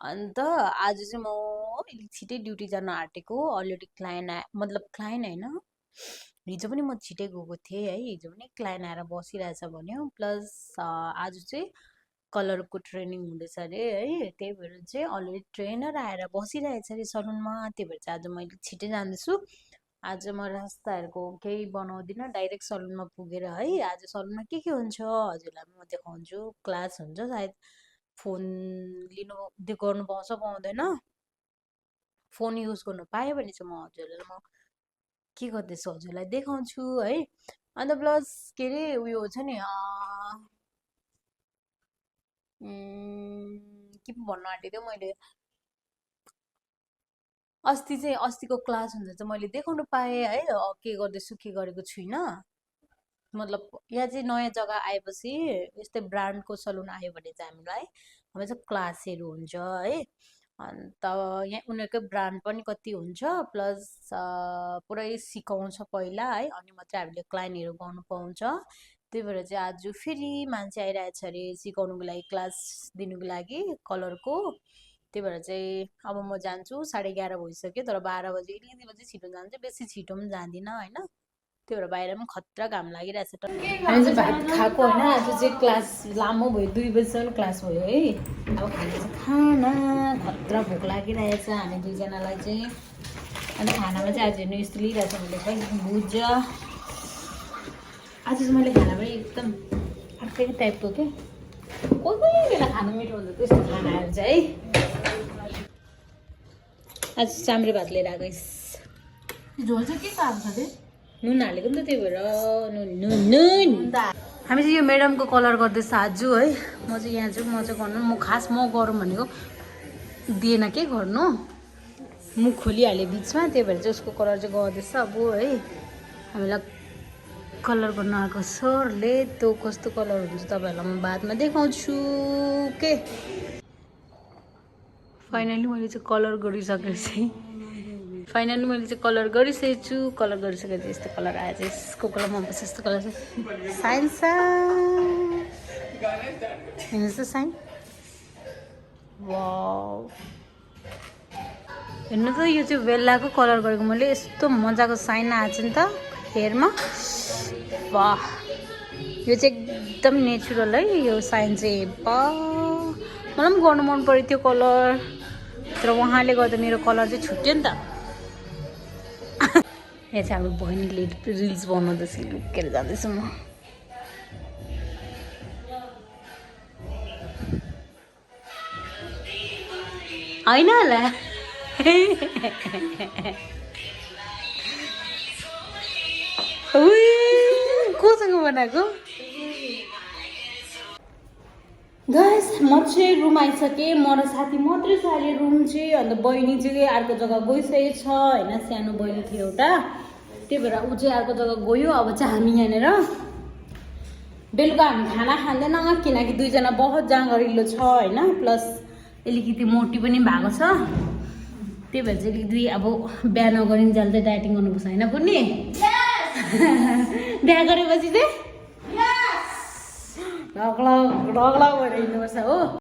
अन्त आज चाहिँ म अलिक छिटै ड्युटी जान आँटेको। अलरेडी मतलब क्लाइन्ट होइन, हिजो पनि म छिटै गएको थिएँ है। हिजो पनि क्लाइन्ट आएर बसिरहेछ भन्यो। प्लस आज चाहिँ कलरको ट्रेनिङ हुँदैछ अरे है। त्यही भएर चाहिँ अलरेडी ट्रेनर आएर बसिरहेछ अरे सलुनमा। त्यही भएर चाहिँ आज मैले छिटै जाँदैछु। आज म रास्ताहरूको केही बनाउँदिनँ, डाइरेक्ट सलुनमा पुगेर है। आज सलुनमा के हुन्छ हजुरलाई म देखाउँछु। क्लास हुन्छ सायद, फोन गर्नु पाउँछ पाउँदैन, फोन युज गर्नु पायो भने चाहिँ म के गर्दैछु हजुरलाई देखाउँछु है। अन्त प्लस के अरे उयो छ नि के पो भन्न आँटेको थियो मैले। अस्तिको क्लास हुन्छ चाहिँ मैले देखाउनु पाएँ है, के गर्दैछु के गरेको छुइनँ। मतलब यहाँ चाहिँ नयाँ जग्गा आएपछि यस्तै ब्रान्डको सलुन आयो भने चाहिँ हामीलाई चाहिँ क्लासहरू हुन्छ है। अन्त यहाँ उनीहरूकै ब्रान्ड पनि कति हुन्छ, प्लस पुरै सिकाउँछ पहिला है, अनि मात्रै हामीले क्लाइन्टहरू गर्नु पाउँछ। त्यही भएर चाहिँ आज फेरि मान्छे आइरहेछ अरे सिकाउनुको लागि, क्लास दिनुको लागि कलरको। त्यही भएर चाहिँ अब म जान्छु। 11:30 भइसक्यो, तर 12 बजे अलिकति बजी छिटो जान्छु, बेसी छिटो पनि जाँदिनँ होइन। त्यही भएर बाहिर पनि खतरा घाम लागिरहेछ। हामी चाहिँ भात खाएको होइन, आज चाहिँ क्लास लामो भयो, 2 बजीसम्म क्लास भयो है। अब खाना चाहिँ खाना खतरा भोक लागिरहेछ हामी दुईजनालाई चाहिँ। अनि खानामा चाहिँ आज हेर्नु यस्तो लिइरहेछ मैले खै भुजा। आज चाहिँ मैले खाना पनि एकदम अर्कै टाइपको के, कोही बेला खानु मिठो हुन्छ त्यस्तो खानाहरू चाहिँ है। आज चाम्रे भात लिएर आएको। झोल चाहिँ के खाएको छ रे? नुन हालेको नि त, त्यही भएर नुन। हामी चाहिँ यो म्याडमको कलर गर्दैछ आज है। म चाहिँ यहाँ छु, म चाहिँ गर्नु, म गरौँ भनेको दिएन के गर्नु, मुख खोलिहालेँ बिचमा। त्यही भएर चाहिँ उसको कलर चाहिँ गर्दैछ अब है। हामीलाई कलर गर्न आएको सरले, त्यो कस्तो कलर हुन्छ तपाईँहरूलाई म बादमा देखाउँछु के। फाइनली मैले चाहिँ कलर गरिसकेको छु। कलर गरिसकेपछि यस्तो कलर आएछ। यसको कलर मनपर्छ, यस्तो कलर चाहिँ साइन्स हेर्नुहोस् त साइन। वाउ, हेर्नु त यो चाहिँ बेल्लाको कलर गरेको मैले। यस्तो मजाको साइन आएछ नि त हेयरमा। वाह, यो चाहिँ एकदम नेचुरल है यो साइन चाहिँ। मलाई पनि गर्नु मन पऱ्यो त्यो कलर, तर उहाँले गर्दा मेरो कलर चाहिँ छुट्यो नि त। यहाँ चाहिँ हाम्रो बहिनीले रिल्स बनाउँदैछ, लुकेर जाँदैछु म। होइन होला कोसँग बनाएको गाइस। म चाहिँ रुम आइसकेँ, म र साथी मात्रै छ अहिले रुम चाहिँ। अन्त बहिनी चाहिँ अर्को जग्गा गइसकेको छ होइन, सानो बहिनी थियो एउटा, त्यही भएर ऊ चाहिँ अर्को जग्गा गयो। अब चाहिँ हामी यहाँनिर बेलुका हामी खाना खाँदैन, किनकि दुईजना बहुत जाँगरिलो छ होइन, प्लस अलिकति मोटी पनि भएको छ। त्यही भएर चाहिँ अलिकति अब बिहा नगरिन्जेल चाहिँ डाइटिङ गर्नुपर्छ होइन पुग्ने। बिहा गरेपछि चाहिँ ढग्ला भएर हिँड्नुपर्छ हो।